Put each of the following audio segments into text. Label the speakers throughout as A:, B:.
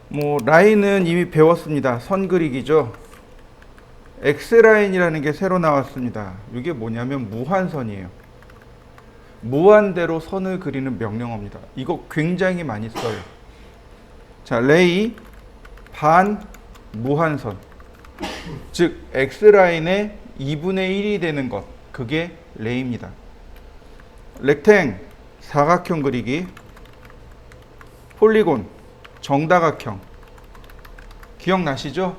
A: 뭐 라인은 이미 배웠습니다. 선 그리기죠. X라인이라는 게 새로 나왔습니다. 이게 뭐냐면 무한선이에요. 무한대로 선을 그리는 명령어입니다. 이거 굉장히 많이 써요. 자, 레이 반 무한선. 즉 X라인의 2분의 1이 되는 것. 그게 레이입니다. 렉탱 사각형 그리기. 폴리곤 정다각형. 기억나시죠?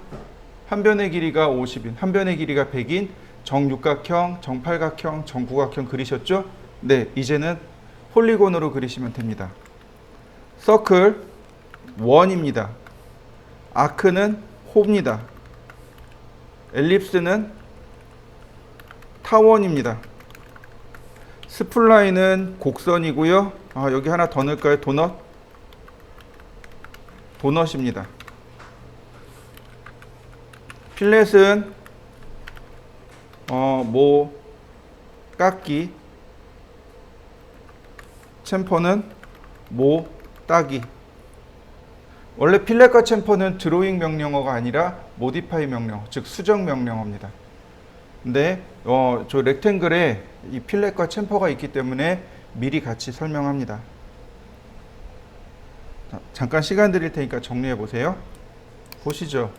A: 한 변의 길이가 50인, 한 변의 길이가 100인 정육각형, 정팔각형, 정구각형 그리셨죠? 네, 이제는 폴리곤으로 그리시면 됩니다. 서클 원입니다. 아크는 호입니다. 엘립스는 타원입니다. 스플라인은 곡선이고요. 여기 하나 더 넣을까요? 도넛입니다. 필렛은 모 깎기, 챔퍼는 모 따기. 원래 필렛과 챔퍼는 드로잉 명령어가 아니라 모디파이 명령어, 즉 수정 명령어입니다. 근데 저 렉탱글에 이 필렛과 챔퍼가 있기 때문에 미리 같이 설명합니다. 자, 잠깐 시간 드릴 테니까 정리해 보세요. 보시죠.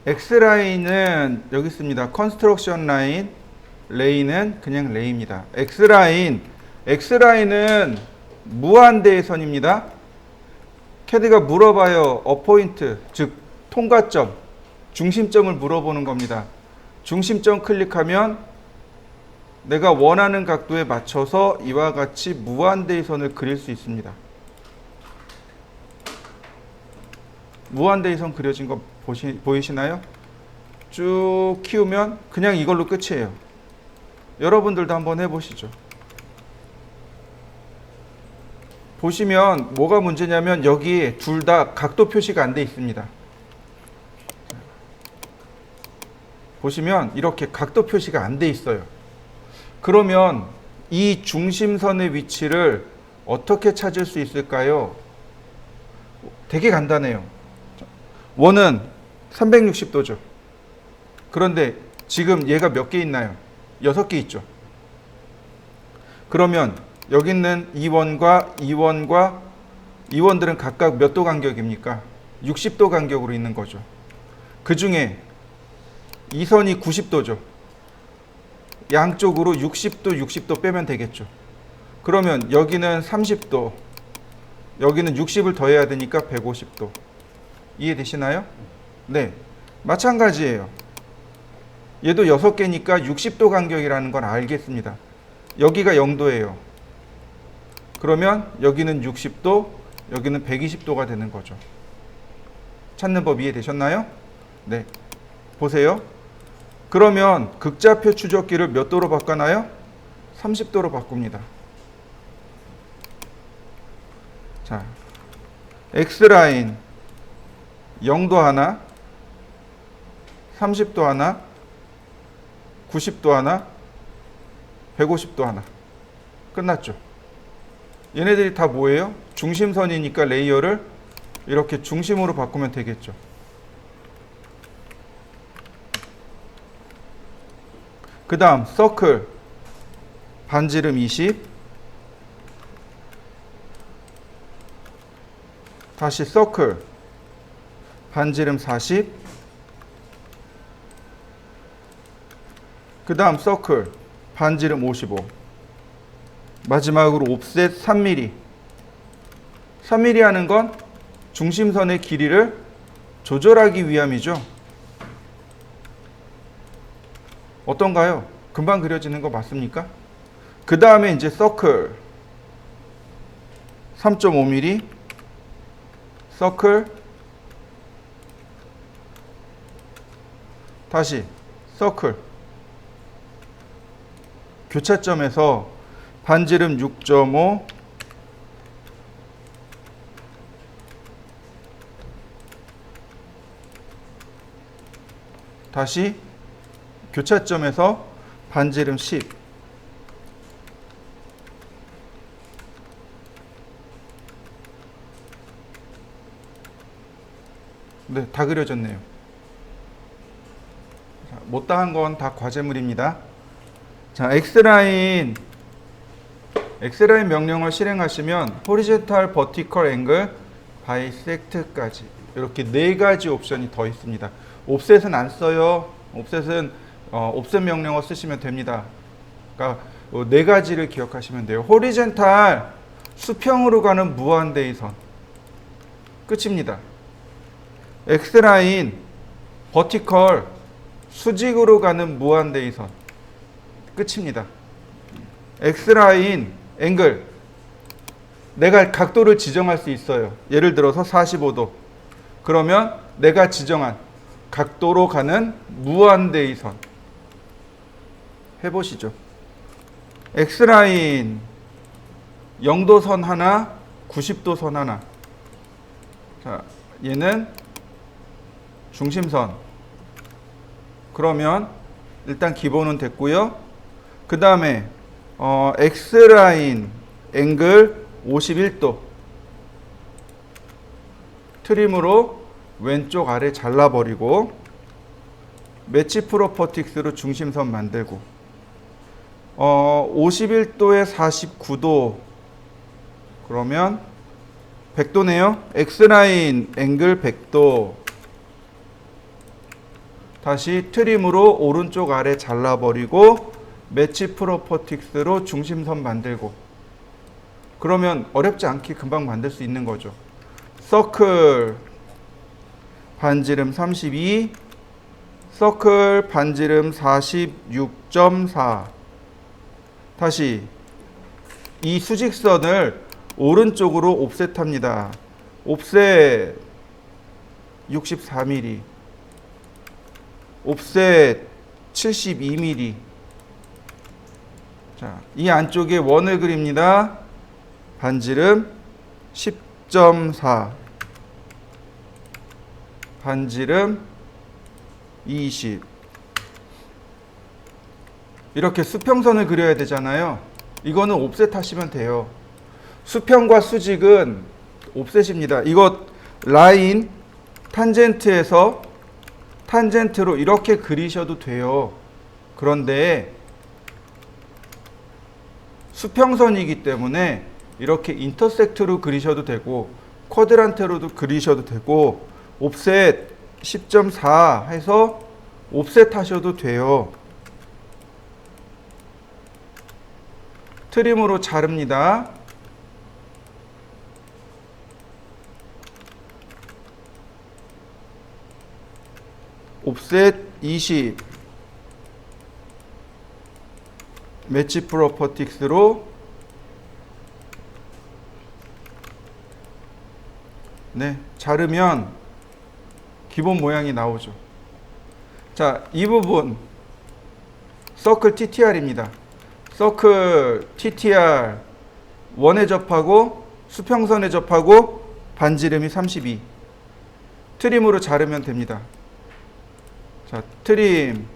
A: X라인은 여기 있습니다. 컨스트럭션 라인, 레이는 그냥 레이입니다. X라인은 무한대의 선입니다. 캐드가 물어봐요. 어포인트, 즉 통과점, 중심점을 물어보는 겁니다. 중심점 클릭하면 내가 원하는 각도에 맞춰서 이와 같이 무한대의 선을 그릴 수 있습니다. 무한대의 선 그려진 거 보이시나요? 쭉 키우면 그냥 이걸로 끝이에요. 여러분들도 한번 해보시죠. 보시면 뭐가 문제냐면 여기 둘 다 각도 표시가 안 돼 있습니다. 보시면 이렇게 각도 표시가 안 돼 있어요. 그러면 이 중심선의 위치를 어떻게 찾을 수 있을까요? 되게 간단해요. 원은 360도죠. 그런데 지금 얘가 몇 개 있나요? 6개 있죠. 그러면 여기 있는 2원과 2원들은 각각 몇 도 간격입니까? 60도 간격으로 있는 거죠. 그 중에 이 선이 90도죠. 양쪽으로 60도 빼면 되겠죠. 그러면 여기는 30도, 여기는 60을 더해야 되니까 150도. 이해되시나요? 네, 마찬가지예요. 얘도 6개니까 60도 간격이라는 건 알겠습니다. 여기가 0도예요. 그러면 여기는 60도, 여기는 120도가 되는 거죠. 찾는 법 이해되셨나요? 네, 보세요. 그러면 극좌표 추적기를 몇 도로 바꿔나요? 30도로 바꿉니다. 자, X라인 0도 하나, 30도 하나, 90도 하나, 150도 하나. 끝났죠. 얘네들이 다 뭐예요? 중심선이니까 레이어를 이렇게 중심으로 바꾸면 되겠죠. 그 다음 서클 반지름 20, 다시 서클 반지름 40, 그 다음 서클 반지름 55, 마지막으로 옵셋 3mm. 3mm 하는 건 중심선의 길이를 조절하기 위함이죠. 어떤가요? 금방 그려지는 거 맞습니까? 그 다음에 이제 서클 3.5mm, 서클, 다시 서클, 교차점에서 반지름 6.5, 다시 교차점에서 반지름 10, 네, 다 그려졌네요. 자, 못다한 건 다 과제물입니다. 자, X라인 명령을 실행하시면 horizontal, vertical angle, bisect까지 이렇게 네 가지 옵션이 더 있습니다. 옵셋은 안 써요. 옵셋은 옵셋 명령어 쓰시면 됩니다. 그러니까 네 가지를 기억하시면 돼요. horizontal, 수평으로 가는 무한대의선 끝입니다. X라인, vertical, 수직으로 가는 무한대의선 끝입니다. X라인, 앵글, 내가 각도를 지정할 수 있어요. 예를 들어서 45도. 그러면 내가 지정한 각도로 가는 무한대의선 해보시죠. X라인, 0도선 하나, 90도선 하나. 자, 얘는 중심선. 그러면 일단 기본은 됐고요. 그 다음에 X라인 앵글 51도 트림으로 왼쪽 아래 잘라버리고 매치 프로퍼틱스로 중심선 만들고 51도에 49도 그러면 100도네요. X라인 앵글 100도 다시 트림으로 오른쪽 아래 잘라버리고 매치 프로퍼틱스로 중심선 만들고 그러면 어렵지 않게 금방 만들 수 있는 거죠. 서클 반지름 32 서클 반지름 46.4 다시 이 수직선을 오른쪽으로 옵셋합니다. 옵셋 64mm 옵셋 72mm 자, 이 안쪽에 원을 그립니다. 반지름 10.4 반지름 20 이렇게 수평선을 그려야 되잖아요. 이거는 옵셋 하시면 돼요. 수평과 수직은 옵셋입니다. 이거 라인 탄젠트에서 탄젠트로 이렇게 그리셔도 돼요. 그런데 수평선이기 때문에 이렇게 인터섹트로 그리셔도 되고 쿼드란트로도 그리셔도 되고 옵셋 10.4 해서 옵셋 하셔도 돼요. 트림으로 자릅니다. 옵셋 20 매치 프로퍼틱스로 네, 자르면 기본 모양이 나오죠. 자, 이 부분 서클 TTR입니다. 서클 TTR 원에 접하고 수평선에 접하고 반지름이 32 트림으로 자르면 됩니다. 자, 트림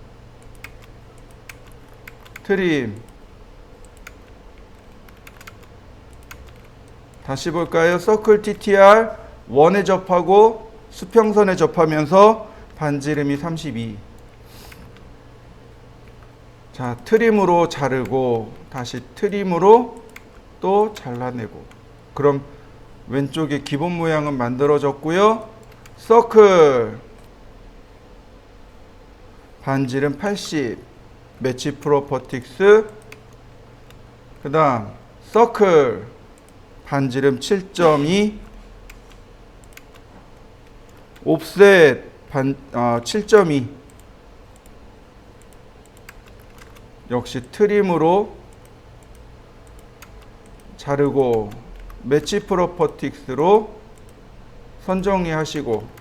A: 다시 볼까요? 서클 TTR 원에 접하고 수평선에 접하면서 반지름이 32 자, 트림으로 자르고 다시 트림으로 또 잘라내고 그럼 왼쪽에 기본 모양은 만들어졌고요. 서클 반지름 80 매치 프로퍼틱스 그 다음 서클 반지름 7.2 옵셋 7.2 역시 트림으로 자르고 매치 프로퍼틱스로 선정리하시고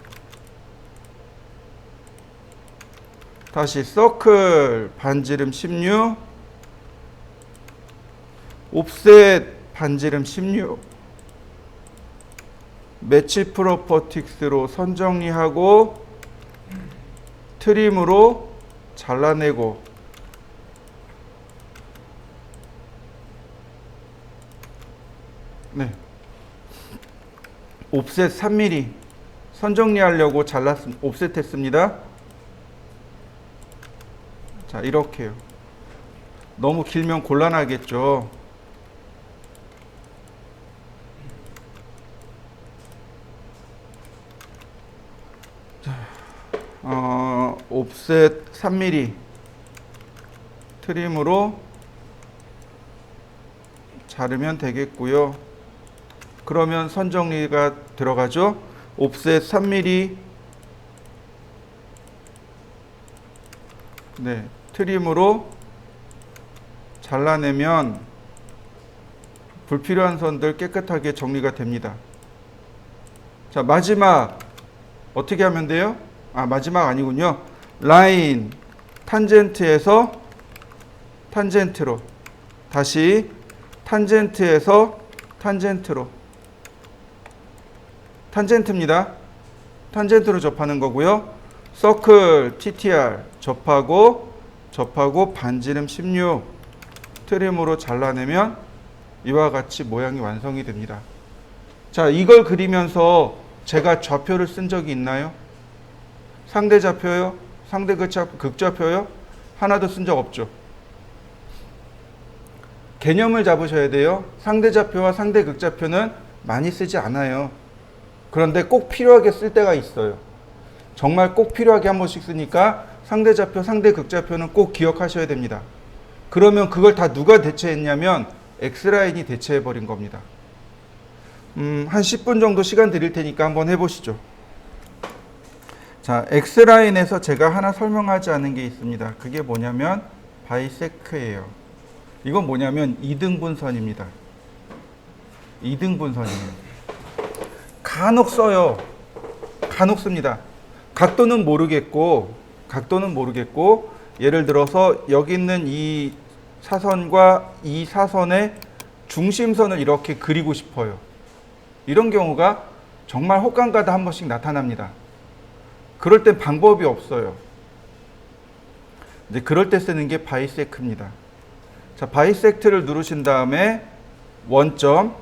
A: 다시 서클 반지름 16 옵셋 반지름 16 매치 프로퍼틱스로 선정리하고 트림으로 잘라내고 네. 옵셋 3mm 선 정리하려고 옵셋했습니다. 자, 이렇게요. 너무 길면 곤란하겠죠. 자, 옵셋 3mm 트림으로 자르면 되겠고요. 그러면 선 정리가 들어가죠. 옵셋 3mm 네, 트림으로 잘라내면 불필요한 선들 깨끗하게 정리가 됩니다. 자, 마지막 어떻게 하면 돼요? 마지막 아니군요. 라인 탄젠트에서 탄젠트로, 다시 탄젠트에서 탄젠트로, 탄젠트입니다. 탄젠트로 접하는 거고요. 서클 TTR 접하고 반지름 16 트림으로 잘라내면 이와 같이 모양이 완성이 됩니다. 자, 이걸 그리면서 제가 좌표를 쓴 적이 있나요? 상대 좌표요? 상대 극좌표요? 하나도 쓴 적 없죠. 개념을 잡으셔야 돼요. 상대 좌표와 상대 극좌표는 많이 쓰지 않아요. 그런데 꼭 필요하게 쓸 때가 있어요. 정말 꼭 필요하게 한 번씩 쓰니까 상대 좌표, 상대 극좌표는 꼭 기억하셔야 됩니다. 그러면 그걸 다 누가 대체했냐면 X라인이 대체해버린 겁니다. 한 10분 정도 시간 드릴 테니까 한번 해보시죠. 자, X라인에서 제가 하나 설명하지 않은 게 있습니다. 그게 뭐냐면 바이세크예요. 이건 뭐냐면 2등분선입니다. 2등분선이에요. 간혹 써요. 간혹 씁니다. 각도는 모르겠고 예를 들어서 여기 있는 이 사선과 이 사선의 중심선을 이렇게 그리고 싶어요. 이런 경우가 정말 혹간가다 한 번씩 나타납니다. 그럴 땐 방법이 없어요. 이제 그럴 때 쓰는 게 바이세크입니다. 자, 바이섹트를 누르신 다음에 원점,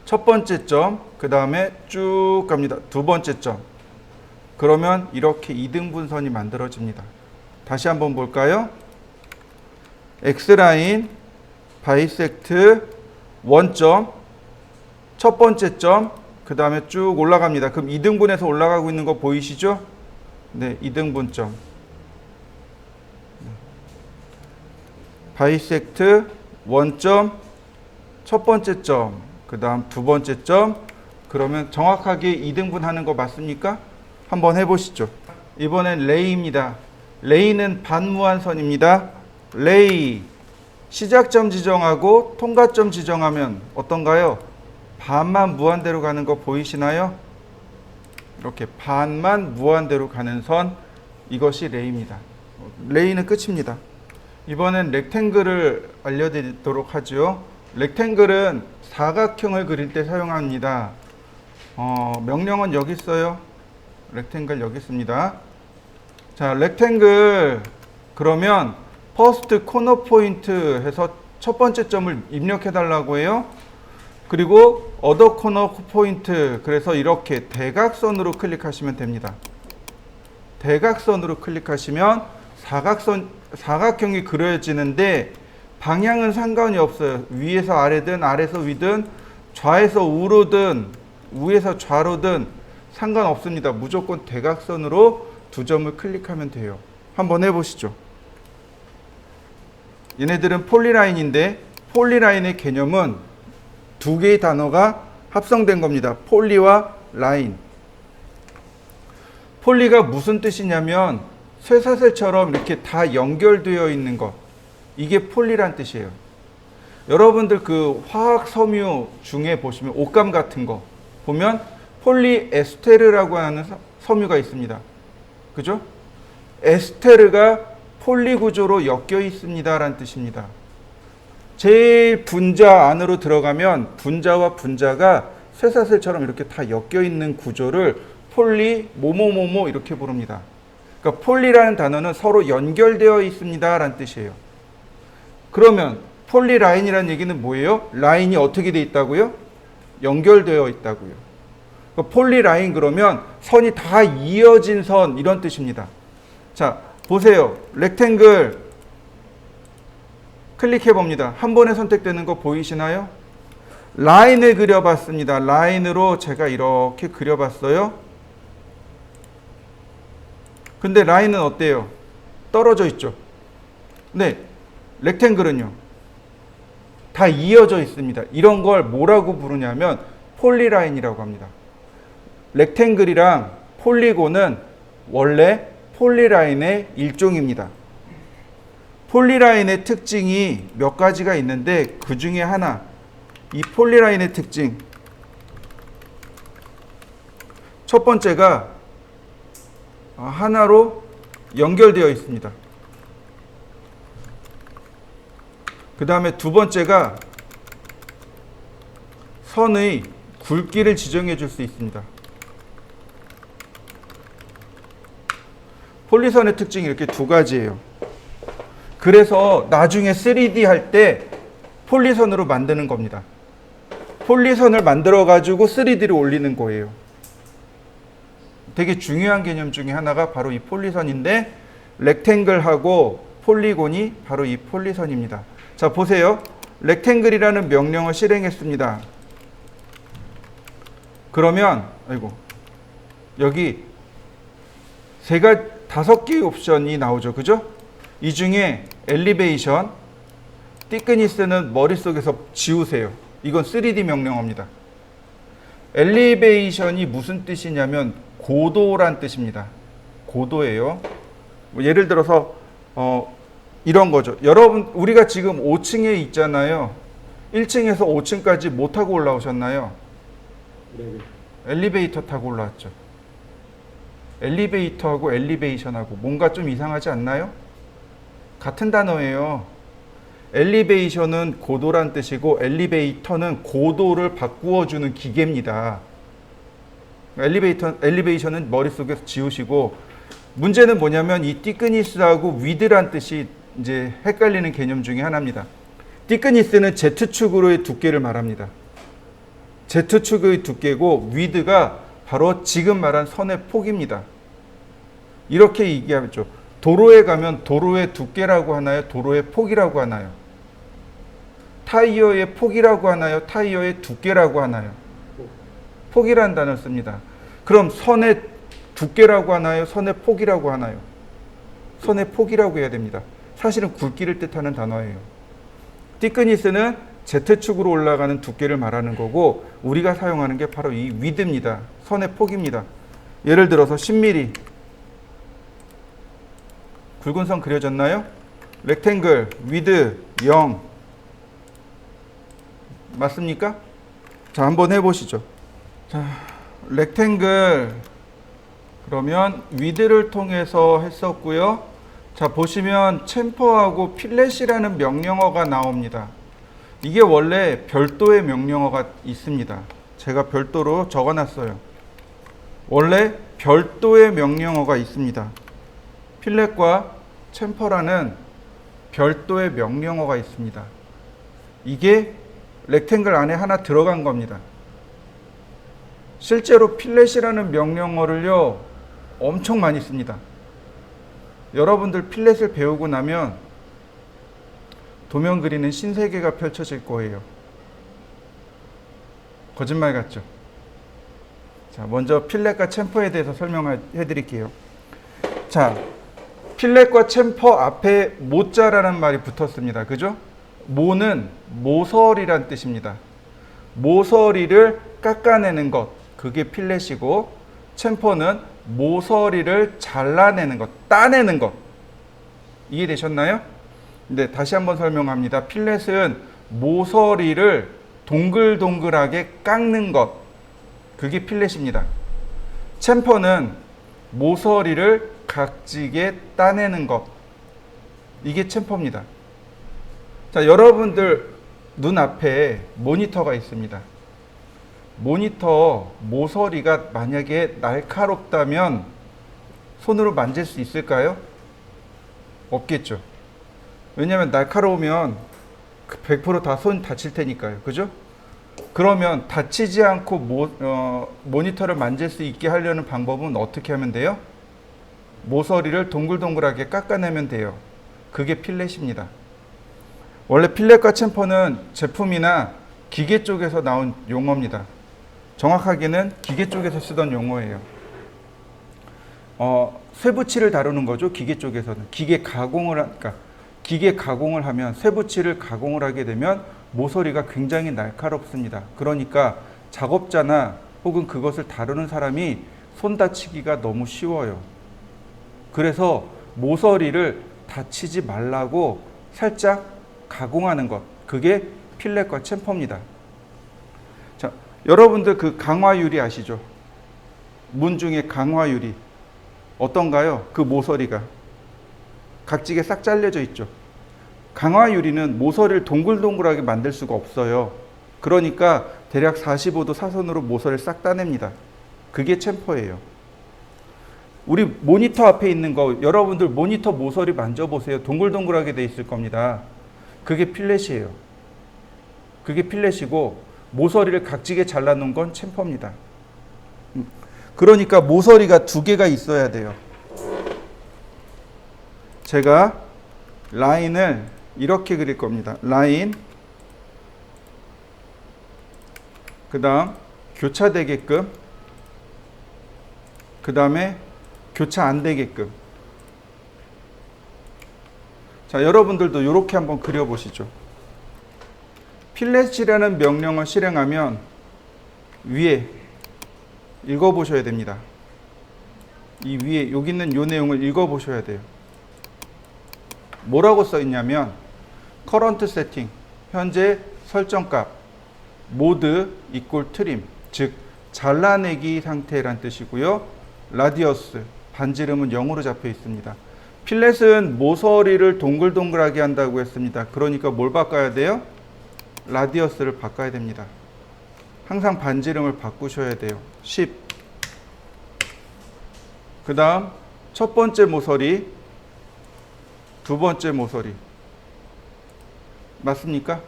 A: 첫 번째 점, 그 다음에 쭉 갑니다. 두 번째 점. 그러면 이렇게 2등분선이 만들어집니다. 다시 한번 볼까요? X라인, 바이섹트, 원점, 첫 번째 점, 그 다음에 쭉 올라갑니다. 그럼 2등분해서 올라가고 있는 거 보이시죠? 네, 2등분점. 바이섹트, 원점, 첫 번째 점, 그 다음 두 번째 점. 그러면 정확하게 2등분 하는 거 맞습니까? 한번 해보시죠. 이번엔 레이입니다. 레이는 반무한선입니다. 레이, 시작점 지정하고 통과점 지정하면 어떤가요? 반만 무한대로 가는 거 보이시나요? 이렇게 반만 무한대로 가는 선, 이것이 레이입니다. 레이는 끝입니다. 이번엔 렉탱글을 알려드리도록 하죠. 렉탱글은 사각형을 그릴 때 사용합니다. 명령은 여기 있어요. 렉탱글 여기 있습니다. 자, 렉탱글 그러면 퍼스트 코너 포인트 해서 첫 번째 점을 입력해 달라고 해요. 그리고 어더 코너 포인트, 그래서 이렇게 대각선으로 클릭하시면 됩니다. 대각선으로 클릭하시면 사각형이 그려지는데 방향은 상관이 없어요. 위에서 아래든 아래에서 위든 좌에서 우로든 우에서 좌로든 상관없습니다. 무조건 대각선으로 두 점을 클릭하면 돼요. 한번 해보시죠. 얘네들은 폴리라인인데 폴리라인의 개념은 두 개의 단어가 합성된 겁니다. 폴리와 라인. 폴리가 무슨 뜻이냐면 쇠사슬처럼 이렇게 다 연결되어 있는 것. 이게 폴리란 뜻이에요. 여러분들 그 화학 섬유 중에 보시면 옷감 같은 거 보면 폴리에스테르라고 하는 섬유가 있습니다. 그죠? 에스테르가 폴리 구조로 엮여 있습니다 라는 뜻입니다. 제일 분자 안으로 들어가면 분자와 분자가 쇠사슬처럼 이렇게 다 엮여 있는 구조를 폴리 뭐뭐뭐뭐 이렇게 부릅니다. 그러니까 폴리라는 단어는 서로 연결되어 있습니다 라는 뜻이에요. 그러면 폴리라인이라는 얘기는 뭐예요? 라인이 어떻게 되어 있다고요? 연결되어 있다고요. 폴리라인 그러면 선이 다 이어진 선 이런 뜻입니다. 자, 보세요. 렉탱글 클릭해 봅니다. 한 번에 선택되는 거 보이시나요? 라인을 그려봤습니다. 라인으로 제가 이렇게 그려봤어요. 근데 라인은 어때요? 떨어져 있죠. 네, 렉탱글은요. 다 이어져 있습니다. 이런 걸 뭐라고 부르냐면 폴리라인이라고 합니다. 렉탱글이랑 폴리곤은 원래 폴리라인의 일종입니다. 폴리라인의 특징이 몇 가지가 있는데 그 중에 하나, 이 폴리라인의 특징 첫 번째가 하나로 연결되어 있습니다. 그 다음에 두 번째가 선의 굵기를 지정해 줄 수 있습니다. 폴리선의 특징이 이렇게 두 가지예요. 그래서 나중에 3D 할 때 폴리선으로 만드는 겁니다. 폴리선을 만들어 가지고 3D를 올리는 거예요. 되게 중요한 개념 중에 하나가 바로 이 폴리선인데 렉탱글하고 폴리곤이 바로 이 폴리선입니다. 자, 보세요. 렉탱글이라는 명령을 실행했습니다. 그러면 여기 5개의 옵션이 나오죠. 그죠? 이 중에 엘리베이션, 티크니스는 머릿속에서 지우세요. 이건 3D 명령어입니다. 엘리베이션이 무슨 뜻이냐면 고도란 뜻입니다. 고도예요. 예를 들어서 이런 거죠. 여러분, 우리가 지금 5층에 있잖아요. 1층에서 5층까지 뭐 타고 올라오셨나요? 엘리베이터 타고 올라왔죠. 엘리베이터하고 엘리베이션하고 뭔가 좀 이상하지 않나요? 같은 단어예요. 엘리베이션은 고도란 뜻이고 엘리베이터는 고도를 바꾸어주는 기계입니다. 엘리베이션은 머릿속에서 지우시고, 문제는 뭐냐면 이 티크니스하고 위드란 뜻이 이제 헷갈리는 개념 중에 하나입니다. 티크니스는 Z축으로의 두께를 말합니다. Z축의 두께고 위드가 바로 지금 말한 선의 폭입니다. 이렇게 얘기하죠. 도로에 가면 도로의 두께라고 하나요? 도로의 폭이라고 하나요? 타이어의 폭이라고 하나요? 타이어의 두께라고 하나요? 폭이라는 단어를 씁니다. 그럼 선의 두께라고 하나요? 선의 폭이라고 하나요? 선의 폭이라고 해야 됩니다. 사실은 굵기를 뜻하는 단어예요. 티크니스는 Z축으로 올라가는 두께를 말하는 거고 우리가 사용하는 게 바로 이 위드입니다. 선의 폭입니다. 예를 들어서 10mm 굵은 선 그려졌나요? 렉탱글 위드 0 맞습니까? 자, 한번 해보시죠. 자, 렉탱글 그러면 위드를 통해서 했었고요. 자, 보시면 챔퍼하고 필렛이라는 명령어가 나옵니다. 이게 원래 별도의 명령어가 있습니다. 제가 별도로 적어놨어요. 원래 별도의 명령어가 있습니다. 필렛과 챔퍼라는 별도의 명령어가 있습니다. 이게 렉탱글 안에 하나 들어간 겁니다. 실제로 필렛이라는 명령어를요 엄청 많이 씁니다. 여러분들 필렛을 배우고 나면 도면 그리는 신세계가 펼쳐질 거예요. 거짓말 같죠? 자, 먼저 필렛과 챔퍼에 대해서 설명해 드릴게요. 자, 필렛과 챔퍼 앞에 모자라는 말이 붙었습니다. 그죠? 모는 모서리란 뜻입니다. 모서리를 깎아내는 것, 그게 필렛이고, 챔퍼는 모서리를 잘라내는 것, 따내는 것. 이해되셨나요? 네, 다시 한번 설명합니다. 필렛은 모서리를 동글동글하게 깎는 것, 그게 필렛입니다. 챔퍼는 모서리를 각지게 따내는 것, 이게 챔퍼입니다. 자, 여러분들 눈앞에 모니터가 있습니다. 모니터 모서리가 만약에 날카롭다면 손으로 만질 수 있을까요? 없겠죠. 왜냐하면 날카로우면 100% 다 손 다칠 테니까요. 그죠? 그러면 다치지 않고 모니터를 만질 수 있게 하려는 방법은 어떻게 하면 돼요? 모서리를 동글동글하게 깎아내면 돼요. 그게 필렛입니다. 원래 필렛과 챔퍼는 제품이나 기계 쪽에서 나온 용어입니다. 정확하게는 기계 쪽에서 쓰던 용어예요. 쇠붙이를 다루는 거죠. 기계 쪽에서는. 기계 가공을 하면 쇠붙이를 가공을 하게 되면 모서리가 굉장히 날카롭습니다. 그러니까 작업자나 혹은 그것을 다루는 사람이 손 다치기가 너무 쉬워요. 그래서 모서리를 다치지 말라고 살짝 가공하는 것, 그게 필렛과 챔퍼입니다. 자, 여러분들 그 강화유리 아시죠? 문 중에 강화유리 어떤가요? 그 모서리가 각지게 싹 잘려져 있죠. 강화유리는 모서리를 동글동글하게 만들 수가 없어요. 그러니까 대략 45도 사선으로 모서리를 싹 따냅니다. 그게 챔퍼예요. 우리 모니터 앞에 있는 거, 여러분들 모니터 모서리 만져보세요. 동글동글하게 돼 있을 겁니다. 그게 필렛이에요. 그게 필렛이고 모서리를 각지게 잘라놓은 건 챔퍼입니다. 그러니까 모서리가 두 개가 있어야 돼요. 제가 라인을 이렇게 그릴 겁니다. 라인, 그 다음 교차되게끔, 그 다음에 교차 안 되게끔. 자, 여러분들도 이렇게 한번 그려보시죠. 필렛이라는 명령을 실행하면 위에 읽어보셔야 됩니다. 이 위에 여기 있는 이 내용을 읽어보셔야 돼요. 뭐라고 써 있냐면 current setting, 현재 설정값, mode equal trim, 즉 잘라내기 상태란 뜻이고요. radius, 반지름은 0으로 잡혀 있습니다. 필렛은 모서리를 동글동글하게 한다고 했습니다. 그러니까 뭘 바꿔야 돼요? 라디어스를 바꿔야 됩니다. 항상 반지름을 바꾸셔야 돼요. 10. 그 다음 첫 번째 모서리, 두 번째 모서리. 맞습니까?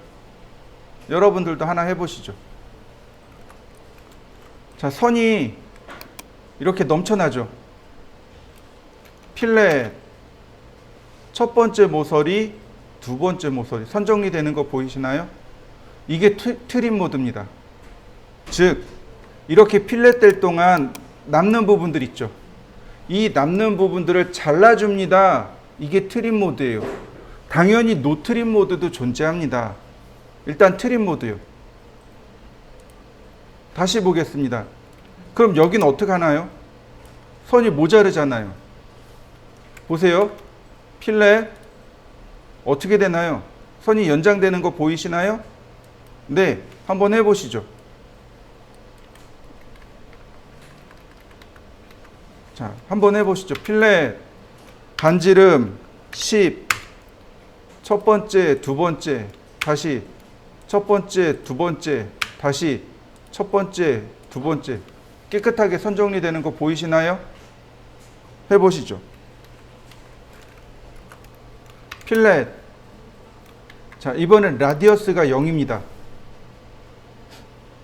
A: 여러분들도 하나 해보시죠. 자, 선이 이렇게 넘쳐나죠? 필렛, 첫 번째 모서리, 두 번째 모서리. 선 정리되는 거 보이시나요? 이게 트림 모드입니다. 즉, 이렇게 필렛 될 동안 남는 부분들 있죠? 이 남는 부분들을 잘라줍니다. 이게 트림 모드예요. 당연히 노 트림 모드도 존재합니다. 일단 트림 모드요. 다시 보겠습니다. 그럼 여기는 어떻게 하나요? 선이 모자르잖아요. 보세요. 필렛 어떻게 되나요? 선이 연장되는 거 보이시나요? 네, 한번 해보시죠. 자, 한번 해보시죠. 필렛 반지름 10, 첫 번째, 두 번째, 다시 첫 번째, 두 번째, 다시 첫 번째, 두 번째. 깨끗하게 선 정리되는 거 보이시나요? 해보시죠. 필렛. 자, 이번엔 라디어스가 0입니다.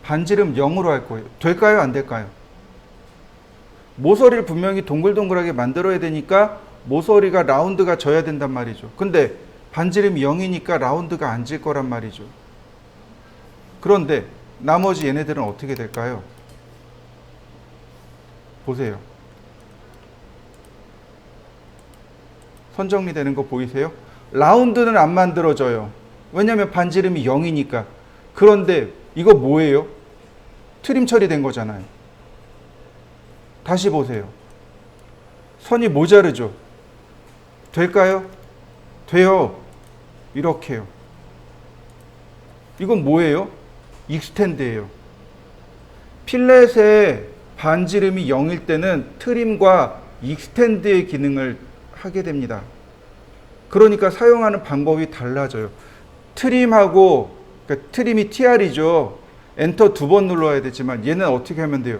A: 반지름 0으로 할 거예요. 될까요? 안 될까요? 모서리를 분명히 동글동글하게 만들어야 되니까 모서리가 라운드가 져야 된단 말이죠. 근데 반지름이 0이니까 라운드가 안 질 거란 말이죠. 그런데 나머지 얘네들은 어떻게 될까요? 보세요. 선 정리되는 거 보이세요? 라운드는 안 만들어져요. 왜냐하면 반지름이 0이니까. 그런데 이거 뭐예요? 트림 처리된 거잖아요. 다시 보세요. 선이 모자르죠? 될까요? 돼요. 이렇게요. 이건 뭐예요? 익스텐드예요. 필렛의 반지름이 0일 때는 트림과 익스텐드의 기능을 하게 됩니다. 그러니까 사용하는 방법이 달라져요. 트림하고, 그러니까 트림이 TR이죠. 엔터 2번 눌러야 되지만 얘는 어떻게 하면 돼요?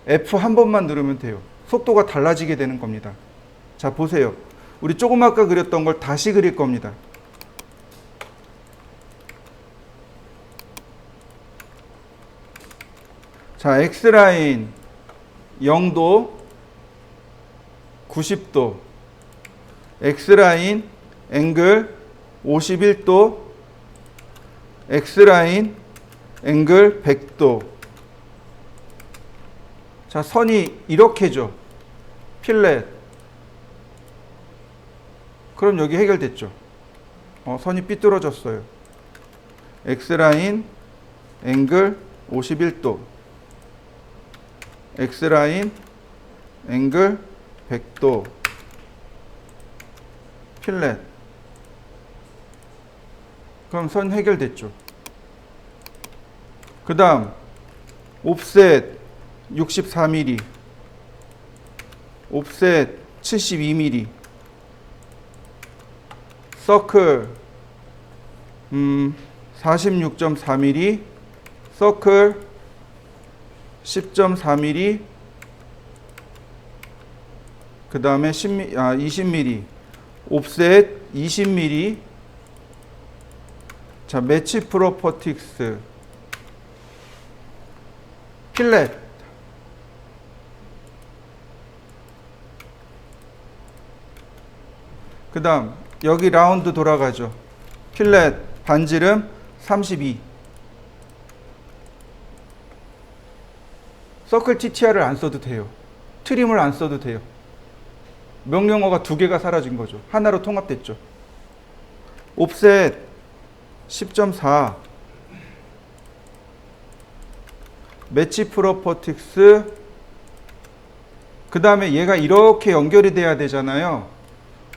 A: F 한 번만 누르면 돼요. 속도가 달라지게 되는 겁니다. 자, 보세요. 우리 조금 아까 그렸던 걸 다시 그릴 겁니다. 자, X라인 0도, 90도. X라인 앵글 51도. X라인 앵글 100도. 자, 선이 이렇게죠. 필렛. 그럼 여기 해결됐죠. 선이 삐뚤어졌어요. X라인 앵글 51도. X라인 앵글 100도. 필렛. 그럼 선 해결됐죠. 그 다음 옵셋 64mm, 옵셋 72mm, 서클 46.4mm, 서클 10.4mm, 그 다음에 20mm, 옵셋 20mm. 자, 매치 프로퍼틱스 필렛. 그 다음 여기 라운드 돌아가죠. 필렛 반지름 32. 서클 TTR을 안 써도 돼요. 트림을 안 써도 돼요. 명령어가 두 개가 사라진 거죠. 하나로 통합됐죠. 옵셋 10.4. 매치 프로퍼틱스. 그 다음에 얘가 이렇게 연결이 돼야 되잖아요.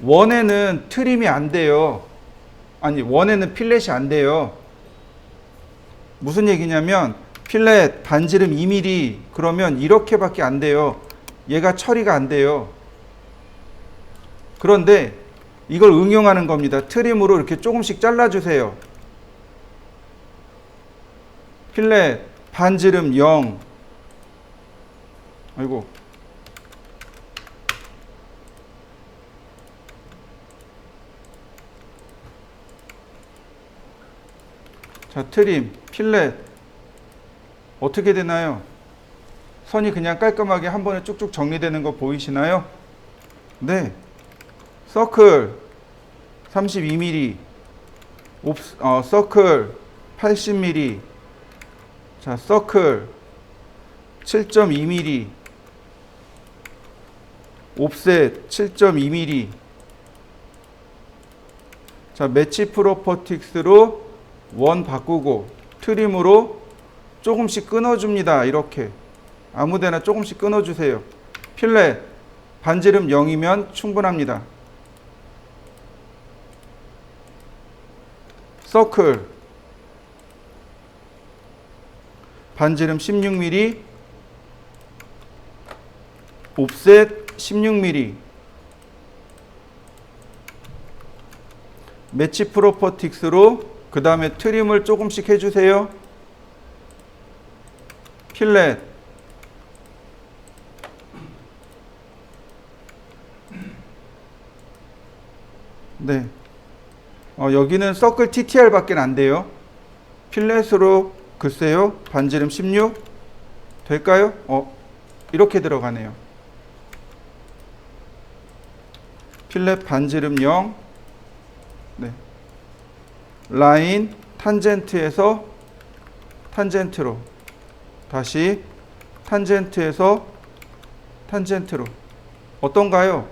A: 원에는 트림이 안 돼요. 아니, 원에는 필렛이 안 돼요. 무슨 얘기냐면 필렛 반지름 2mm 그러면 이렇게밖에 안 돼요. 얘가 처리가 안 돼요. 그런데 이걸 응용하는 겁니다. 트림으로 이렇게 조금씩 잘라주세요. 필렛 반지름 0. 아이고. 자, 트림, 필렛 어떻게 되나요? 선이 그냥 깔끔하게 한 번에 쭉쭉 정리되는 거 보이시나요? 네. 서클 32mm, 서클 80mm, 자, 서클 7.2mm, 옵셋 7.2mm. 자, 매치 프로퍼틱스로 원 바꾸고 트림으로 조금씩 끊어줍니다. 이렇게 아무데나 조금씩 끊어주세요. 필렛 반지름 0이면 충분합니다. 서클 반지름 16mm, 옵셋 16mm. 매치 프로퍼틱스로 그 다음에 트림을 조금씩 해주세요. 필렛 네. 여기는 서클 TTR 밖에 안 돼요. 필렛으로 글쎄요. 반지름 16 될까요? 이렇게 들어가네요. 필렛 반지름 0. 네. 라인 탄젠트에서 탄젠트로, 다시 탄젠트에서 탄젠트로. 어떤가요?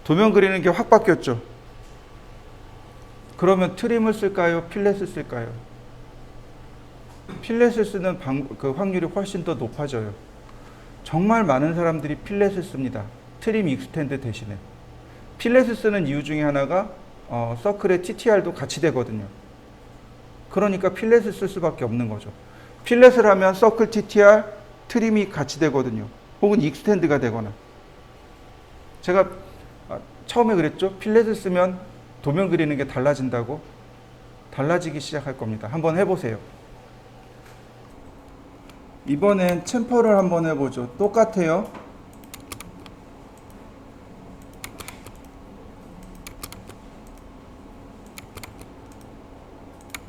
A: 도면 그리는 게 확 바뀌었죠. 그러면 트림을 쓸까요? 필렛을 쓸까요? 필렛을 쓰는 그 확률이 훨씬 더 높아져요. 정말 많은 사람들이 필렛을 씁니다. 트림 익스텐드 대신에. 필렛을 쓰는 이유 중에 하나가 서클의 TTR도 같이 되거든요. 그러니까 필렛을 쓸 수밖에 없는 거죠. 필렛을 하면 서클 TTR, 트림이 같이 되거든요. 혹은 익스텐드가 되거나. 제가 처음에 그랬죠. 필렛을 쓰면 도면 그리는 게 달라진다고. 달라지기 시작할 겁니다. 한번 해보세요. 이번엔 챔퍼를 한번 해보죠. 똑같아요.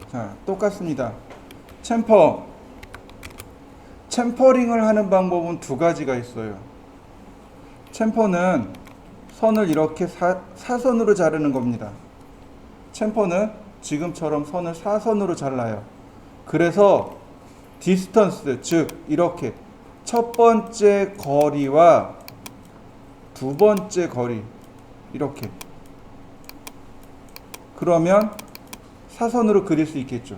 A: 자, 똑같습니다. 챔퍼 챔퍼링을 하는 방법은 두 가지가 있어요. 챔퍼는 선을 이렇게 사선으로 자르는 겁니다. 챔퍼는 지금처럼 선을 사선으로 잘라요. 그래서 디스턴스, 즉 이렇게 첫 번째 거리와 두 번째 거리 이렇게, 그러면 사선으로 그릴 수 있겠죠.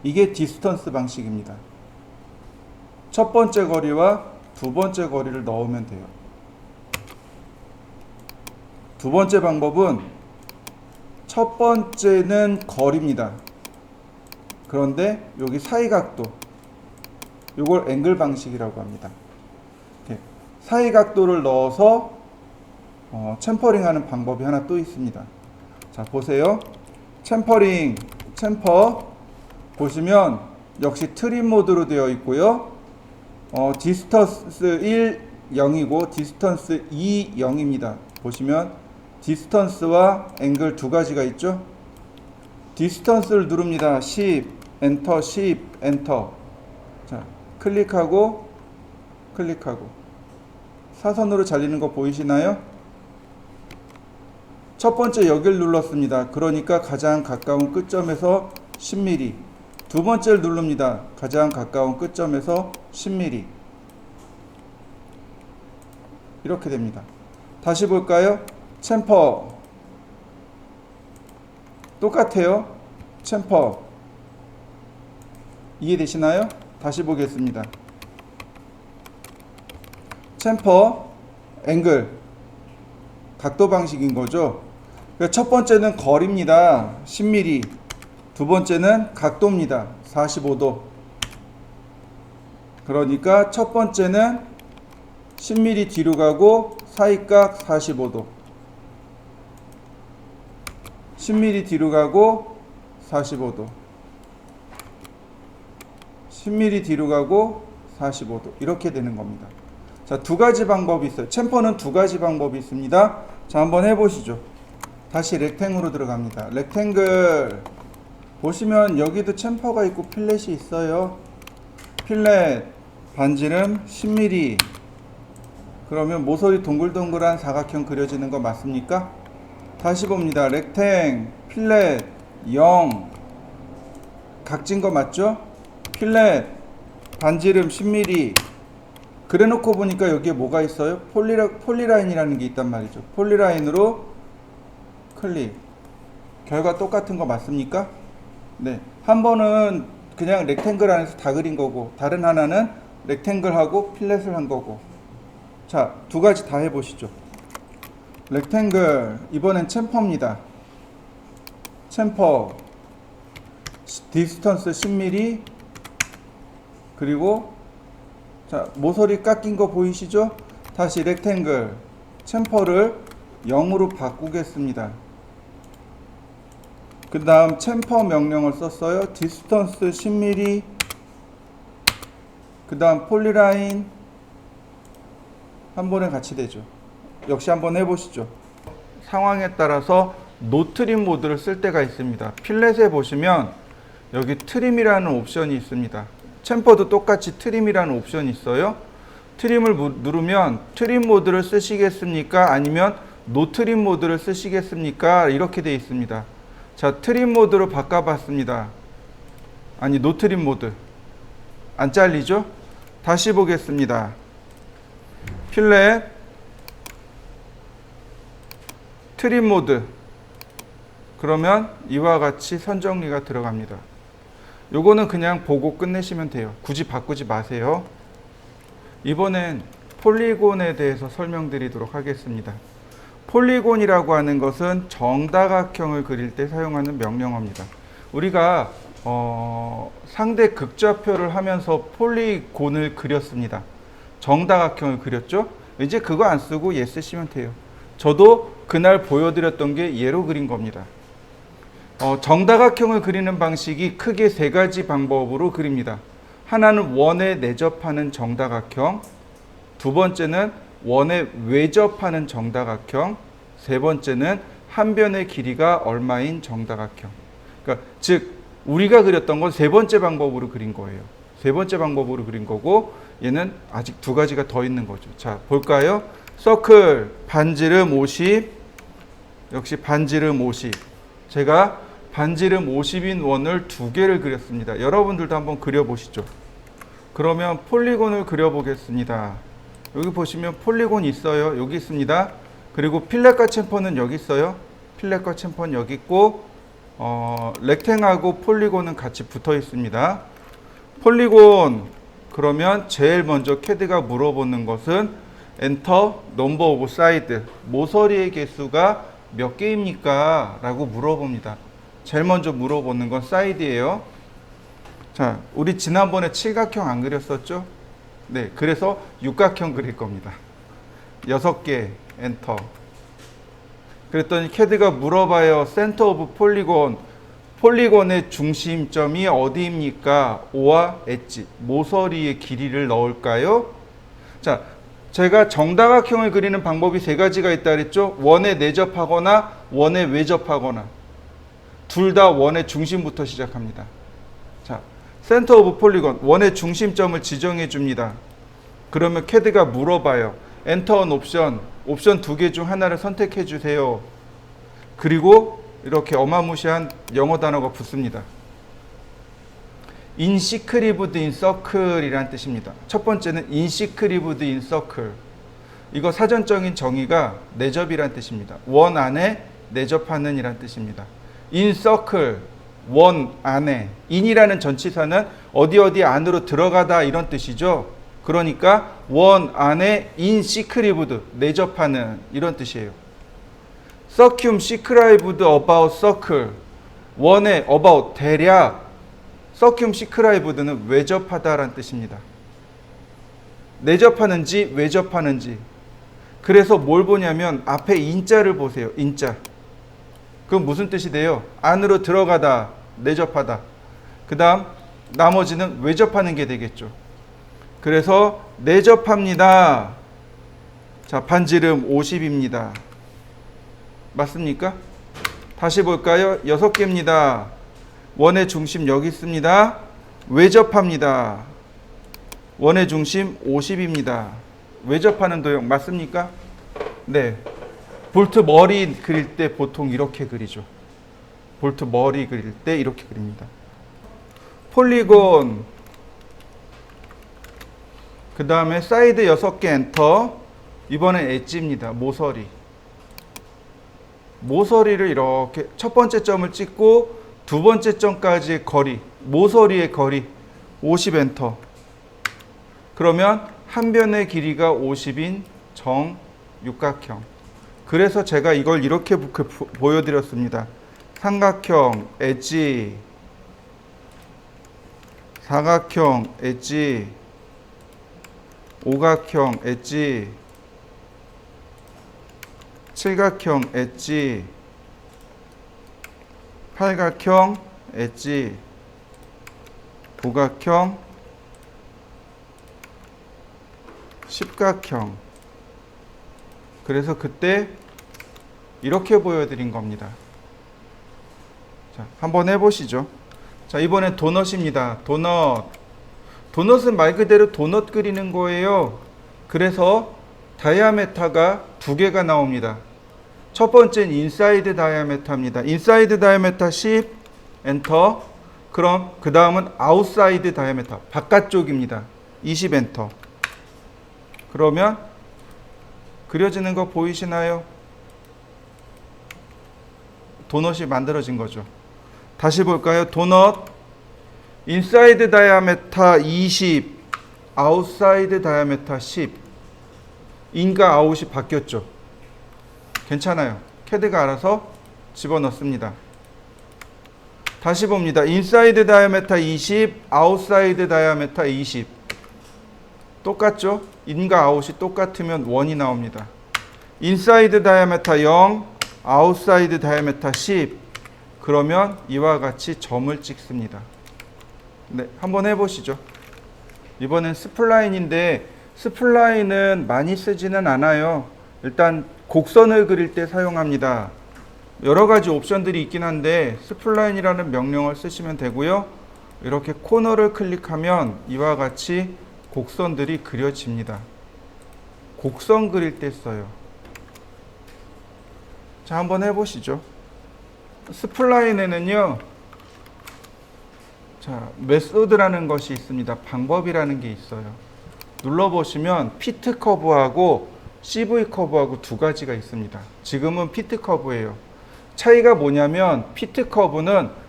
A: 이게 디스턴스 방식입니다. 첫 번째 거리와 두 번째 거리를 넣으면 돼요. 두 번째 방법은 첫 번째는 거리입니다. 그런데 여기 사이각도, 이걸 앵글 방식이라고 합니다. 이렇게 사이각도를 넣어서 챔퍼링 하는 방법이 하나 또 있습니다. 자, 보세요. 챔퍼링, 챔퍼 보시면 역시 트림 모드로 되어 있고요. 디스턴스 1, 0이고 디스턴스 2, 0입니다. 보시면 디스턴스와 앵글 두 가지가 있죠. 디스턴스를 누릅니다. 10, 엔터, 10, 엔터. 자, 클릭하고 클릭하고 사선으로 잘리는 거 보이시나요? 첫 번째 여기를 눌렀습니다. 그러니까 가장 가까운 끝점에서 10mm. 두 번째를 누릅니다. 가장 가까운 끝점에서 10mm. 이렇게 됩니다. 다시 볼까요? 챔퍼. 똑같아요. 챔퍼. 이해되시나요? 다시 보겠습니다. 챔퍼, 앵글. 각도 방식인 거죠. 첫 번째는 거리입니다. 10mm. 두 번째는 각도입니다. 45도. 그러니까 첫 번째는 10mm 뒤로 가고 사이각 45도. 10mm 뒤로 가고 45도. 10mm 뒤로 가고 45도. 이렇게 되는 겁니다. 자, 두 가지 방법이 있어요. 챔퍼는 두 가지 방법이 있습니다. 자, 한번 해보시죠. 다시 렉탱으로 들어갑니다. 렉탱글 보시면 여기도 챔퍼가 있고 필렛이 있어요. 필렛 반지름 10mm. 그러면 모서리 동글동글한 사각형 그려지는 거 맞습니까? 다시 봅니다. 렉탱 필렛 0. 각진 거 맞죠? 필렛 반지름 10mm. 그래 놓고 보니까 여기에 뭐가 있어요? 폴리라인이라는 게 있단 말이죠. 폴리라인으로 클릭. 결과 똑같은 거 맞습니까? 네. 한 번은 그냥 렉탱글 안에서 다 그린 거고, 다른 하나는 렉탱글하고 필렛을 한 거고. 자, 두 가지 다 해보시죠. 렉탱글, 이번엔 챔퍼입니다. 챔퍼, 디스턴스 10mm, 그리고 자, 모서리 깎인 거 보이시죠? 다시 렉탱글, 챔퍼를 0으로 바꾸겠습니다. 그 다음 챔퍼 명령을 썼어요. 디스턴스 10mm, 그 다음 폴리라인. 한 번에 같이 되죠. 역시 한번 해보시죠. 상황에 따라서 노트림 모드를 쓸 때가 있습니다. 필렛에 보시면 여기 트림이라는 옵션이 있습니다. 챔퍼도 똑같이 트림이라는 옵션이 있어요. 트림을 누르면 트림 모드를 쓰시겠습니까? 아니면 노트림 모드를 쓰시겠습니까? 이렇게 되어 있습니다. 자, 트림 모드로 바꿔봤습니다. 아니, 노트림 모드. 안 잘리죠? 다시 보겠습니다. 필렛 트림 모드. 그러면 이와 같이 선 정리가 들어갑니다. 요거는 그냥 보고 끝내시면 돼요. 굳이 바꾸지 마세요. 이번엔 폴리곤에 대해서 설명드리도록 하겠습니다. 폴리곤이라고 하는 것은 정다각형을 그릴 때 사용하는 명령어입니다. 우리가 상대 극좌표를 하면서 폴리곤을 그렸습니다. 정다각형을 그렸죠? 이제 그거 안 쓰고 얘 쓰시면 돼요. 저도 그날 보여드렸던 게 얘로 그린 겁니다. 정다각형을 그리는 방식이 크게 세 가지 방법으로 그립니다. 하나는 원에 내접하는 정다각형, 두 번째는 원에 외접하는 정다각형, 세 번째는 한 변의 길이가 얼마인 정다각형. 그러니까 즉 우리가 그렸던 건 세 번째 방법으로 그린 거예요. 세 번째 방법으로 그린 거고, 얘는 아직 두 가지가 더 있는 거죠. 자, 볼까요? 서클 반지름 50, 역시 반지름 50. 제가 반지름 50인 원을 두 개를 그렸습니다. 여러분들도 한번 그려보시죠. 그러면 폴리곤을 그려보겠습니다. 여기 보시면 폴리곤 있어요. 여기 있습니다. 그리고 필렛과 챔퍼는 여기 있어요. 필렛과 챔퍼는 여기 있고, 렉탱하고 폴리곤은 같이 붙어 있습니다. 폴리곤, 그러면 제일 먼저 캐드가 물어보는 것은 엔터 넘버 오브 사이드, 모서리의 개수가 몇 개입니까? 라고 물어봅니다. 제일 먼저 물어보는 건 사이드예요. 자, 우리 지난번에 칠각형 안 그렸었죠? 네, 그래서 육각형 그릴 겁니다. 6개 엔터. 그랬더니 캐드가 물어봐요. 센터 오브 폴리곤, 폴리곤의 중심점이 어디입니까? O와 엣지, 모서리의 길이를 넣을까요? 자, 제가 정다각형을 그리는 방법이 세 가지가 있다 그랬죠? 원에 내접하거나 원에 외접하거나, 둘 다 원의 중심부터 시작합니다. 자, 센터 오브 폴리곤, 원의 중심점을 지정해 줍니다. 그러면 캐드가 물어봐요. 엔터 온 옵션, 옵션 두 개 중 하나를 선택해 주세요. 그리고 이렇게 어마무시한 영어 단어가 붙습니다. 인시크리브드 인 서클이라는 뜻입니다. 첫 번째는 인시크리브드 인 서클. 이거 사전적인 정의가 내접이란 뜻입니다. 원 안에 내접하는 이란 뜻입니다. 인 서클, 원 안에. 인이라는 전치사는 어디 어디 안으로 들어가다 이런 뜻이죠. 그러니까 원 안에 인시크리브드, 내접하는 이런 뜻이에요. circumscribed about circle, 원의 about, 대략. circumscribed는 외접하다라는 뜻입니다. 내접하는지 외접하는지. 그래서 뭘 보냐면 앞에 인자를 보세요. 인자. 그건 무슨 뜻이 돼요? 안으로 들어가다, 내접하다. 그 다음 나머지는 외접하는 게 되겠죠. 그래서 내접합니다. 자, 반지름 50입니다. 맞습니까? 다시 볼까요? 6개입니다. 원의 중심 여기 있습니다. 외접합니다. 원의 중심 50입니다. 외접하는 도형 맞습니까? 네. 볼트 머리 그릴 때 보통 이렇게 그리죠. 볼트 머리 그릴 때 이렇게 그립니다. 폴리곤, 그 다음에 사이드 6개 엔터. 이번엔 엣지입니다. 모서리. 모서리를 이렇게 첫 번째 점을 찍고 두 번째 점까지의 거리, 모서리의 거리 50 엔터. 그러면 한 변의 길이가 50인 정육각형. 그래서 제가 이걸 이렇게 보여드렸습니다. 삼각형, 엣지, 사각형, 엣지, 오각형, 엣지, 칠각형, 엣지, 팔각형, 엣지, 부각형, 십각형. 그래서 그때 이렇게 보여드린 겁니다. 자, 한번 해보시죠. 자, 이번엔 도넛입니다. 도넛. 도넛은 말 그대로 도넛 그리는 거예요. 그래서 다이아메타가 두 개가 나옵니다. 첫 번째는 인사이드 다이아메타입니다. 인사이드 다이아메타 10 엔터. 그럼 그 다음은 아웃사이드 다이아메타, 바깥쪽입니다. 20 엔터. 그러면 그려지는 거 보이시나요? 도넛이 만들어진 거죠. 다시 볼까요? 도넛. 인사이드 다이아메타 20, 아웃사이드 다이아메타 10. 인과 아웃이 바뀌었죠. 괜찮아요. 캐드가 알아서 집어넣습니다. 다시 봅니다. 인사이드 다이아메타 20, 아웃사이드 다이아메타 20. 똑같죠? 인과 아웃이 똑같으면 원이 나옵니다. 인사이드 다이아메타 0, 아웃사이드 다이아메타 10. 그러면 이와 같이 점을 찍습니다. 네, 한번 해보시죠. 이번엔 스플라인인데 스플라인은 많이 쓰지는 않아요. 일단 곡선을 그릴 때 사용합니다. 여러 가지 옵션들이 있긴 한데 스플라인이라는 명령을 쓰시면 되고요. 이렇게 코너를 클릭하면 이와 같이 곡선들이 그려집니다. 곡선 그릴 때 써요. 자, 한번 해보시죠. 스플라인에는요, 자, 메소드라는 것이 있습니다. 방법이라는 게 있어요. 눌러보시면 피트 커브하고 CV 커브하고 두 가지가 있습니다. 지금은 피트 커브예요. 차이가 뭐냐면 피트 커브는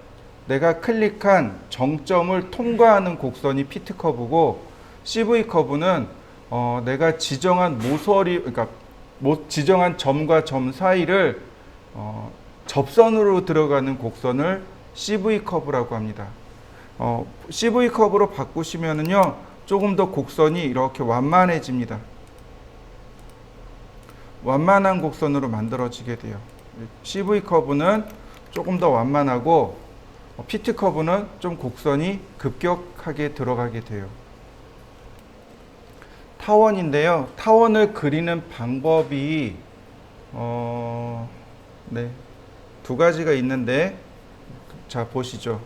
A: 내가 클릭한 정점을 통과하는 곡선이 피트 커브고, CV 커브는 내가 지정한 모서리, 그러니까 지정한 점과 점 사이를 접선으로 들어가는 곡선을 CV 커브라고 합니다. CV 커브로 바꾸시면은요, 조금 더 곡선이 이렇게 완만해집니다. 완만한 곡선으로 만들어지게 돼요. CV 커브는 조금 더 완만하고, 피트 커브는 좀 곡선이 급격하게 들어가게 돼요. 타원인데요. 타원을 그리는 방법이 네, 두 가지가 있는데, 자, 보시죠.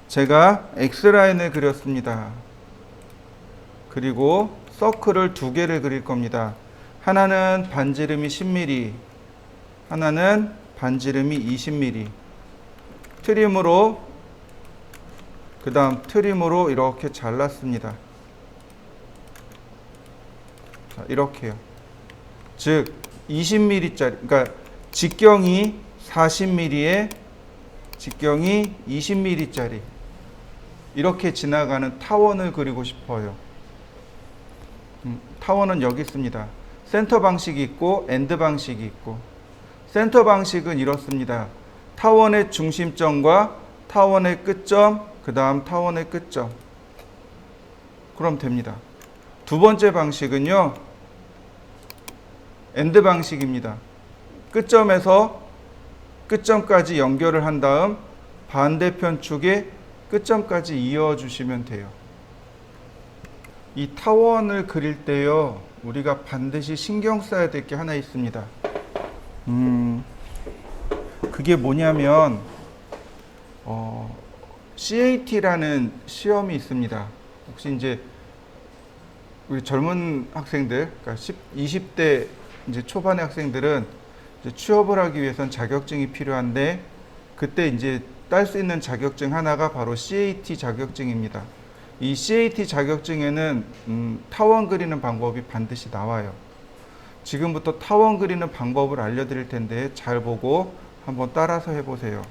A: 제가 X라인을 그렸습니다. 그리고 서클을 두 개를 그릴 겁니다. 하나는 반지름이 10mm, 하나는 반지름이 20mm. 트림으로, 그 다음 트림으로 이렇게 잘랐습니다. 자, 이렇게요. 즉 20mm짜리, 그러니까 직경이 40mm에 직경이 20mm짜리 이렇게 지나가는 타원을 그리고 싶어요. 타원은 여기 있습니다. 센터 방식이 있고 엔드 방식이 있고, 센터 방식은 이렇습니다. 타원의 중심점과 타원의 끝점, 그 다음 타원의 끝점. 그럼 됩니다. 두 번째 방식은요, 엔드 방식입니다. 끝점에서 끝점까지 연결을 한 다음 반대편 축에 끝점까지 이어주시면 돼요. 이 타원을 그릴 때요, 우리가 반드시 신경 써야 될 게 하나 있습니다. 그게 뭐냐면 CAT라는 시험이 있습니다. 혹시 이제 우리 젊은 학생들, 그러니까 20대 이제 초반의 학생들은 이제 취업을 하기 위해선 자격증이 필요한데, 그때 이제 딸 수 있는 자격증 하나가 바로 CAT 자격증입니다. 이 CAT 자격증에는 타원 그리는 방법이 반드시 나와요. 지금부터 타원 그리는 방법을 알려드릴 텐데 잘 보고 한번 따라서 해보세요.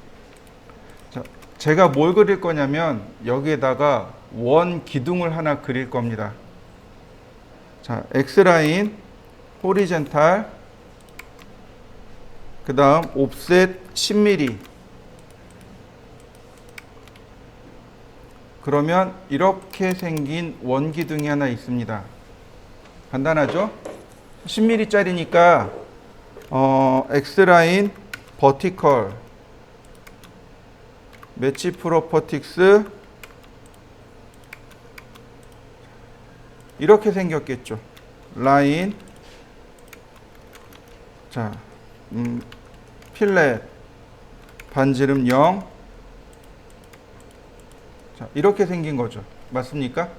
A: 자, 제가 뭘 그릴 거냐면 여기에다가 원 기둥을 하나 그릴 겁니다. 자, X라인, 호리젠탈, 그 다음 옵셋 10mm. 그러면 이렇게 생긴 원기둥이 하나 있습니다. 간단하죠? 10mm짜리니까 X라인, 버티컬, 매치 프로퍼틱스 이렇게 생겼겠죠. 라인, 자, 필렛, 반지름 0. 자, 이렇게 생긴 거죠. 맞습니까?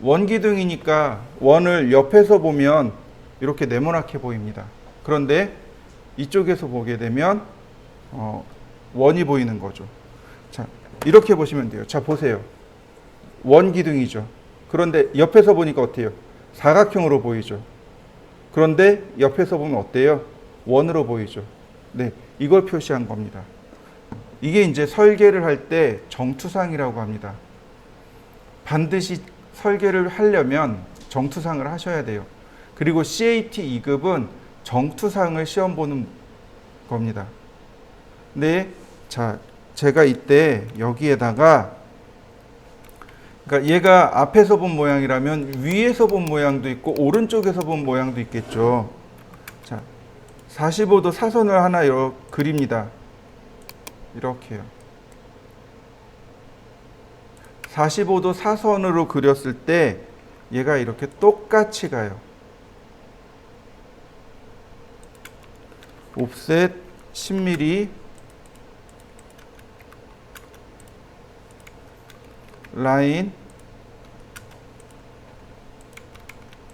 A: 원기둥이니까 원을 옆에서 보면 이렇게 네모나게 보입니다. 그런데 이쪽에서 보게 되면 원이 보이는 거죠. 자, 이렇게 보시면 돼요. 자, 보세요. 원기둥이죠. 그런데 옆에서 보니까 어때요? 사각형으로 보이죠. 그런데 옆에서 보면 어때요? 원으로 보이죠. 네, 이걸 표시한 겁니다. 이게 이제 설계를 할 때 정투상이라고 합니다. 반드시 설계를 하려면 정투상을 하셔야 돼요. 그리고 CAT 2급은 정투상을 시험 보는 겁니다. 네, 자, 제가 이때 여기에다가, 그러니까 얘가 앞에서 본 모양이라면 위에서 본 모양도 있고 오른쪽에서 본 모양도 있겠죠. 자, 45도 사선을 하나 그립니다. 이렇게요. 45도 사선으로 그렸을 때 얘가 이렇게 똑같이 가요. 옵셋 10mm, 라인,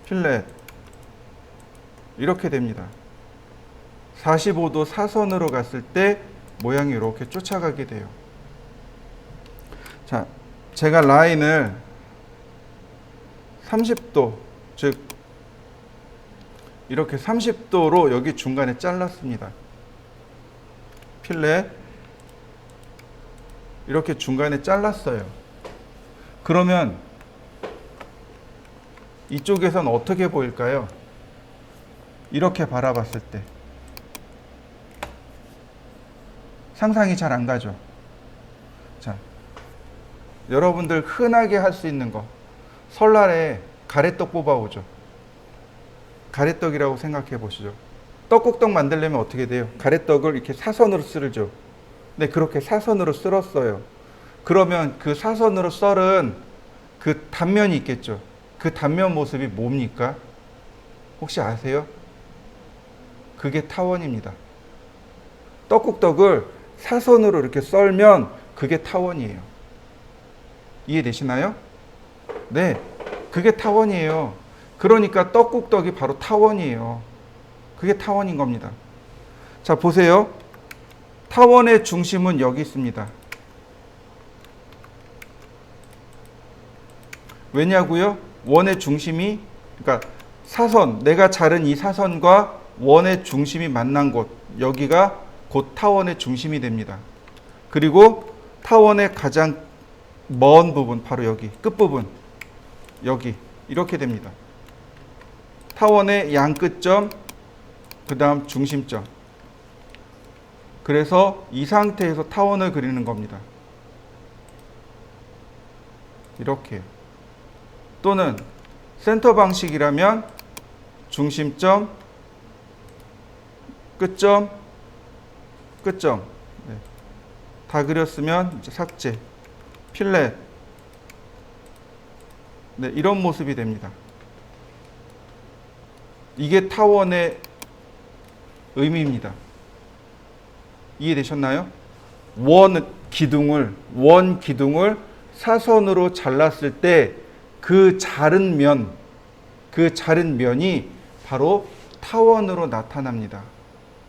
A: 필렛 이렇게 됩니다. 45도 사선으로 갔을 때 모양이 이렇게 쫓아가게 돼요. 자, 제가 라인을 30도, 즉 이렇게 30도로 여기 중간에 잘랐습니다. 필렛 이렇게 중간에 잘랐어요. 그러면 이쪽에선 어떻게 보일까요? 이렇게 바라봤을 때 상상이 잘 안 가죠. 자, 여러분들 흔하게 할 수 있는 거, 설날에 가래떡 뽑아오죠. 가래떡이라고 생각해 보시죠. 떡국떡 만들려면 어떻게 돼요? 가래떡을 이렇게 사선으로 썰죠. 네, 그렇게 사선으로 썰었어요. 그러면 그 사선으로 썰은 그 단면이 있겠죠. 그 단면 모습이 뭡니까? 혹시 아세요? 그게 타원입니다. 떡국떡을 사선으로 이렇게 썰면 그게 타원이에요. 이해되시나요? 네, 그게 타원이에요. 그러니까 떡국떡이 바로 타원이에요. 그게 타원인 겁니다. 자, 보세요. 타원의 중심은 여기 있습니다. 왜냐고요? 원의 중심이, 그러니까 사선, 내가 자른 이 사선과 원의 중심이 만난 곳, 여기가 곧 타원의 중심이 됩니다. 그리고 타원의 가장 먼 부분, 바로 여기 끝부분, 여기 이렇게 됩니다. 타원의 양 끝점, 그 다음 중심점. 그래서 이 상태에서 타원을 그리는 겁니다. 이렇게. 또는 센터 방식이라면 중심점, 끝점, 끝점. 네. 다 그렸으면 이제 삭제, 필렛. 네, 이런 모습이 됩니다. 이게 타원의 의미입니다. 이해되셨나요? 원 기둥을 사선으로 잘랐을 때 그 자른 면이 바로 타원으로 나타납니다.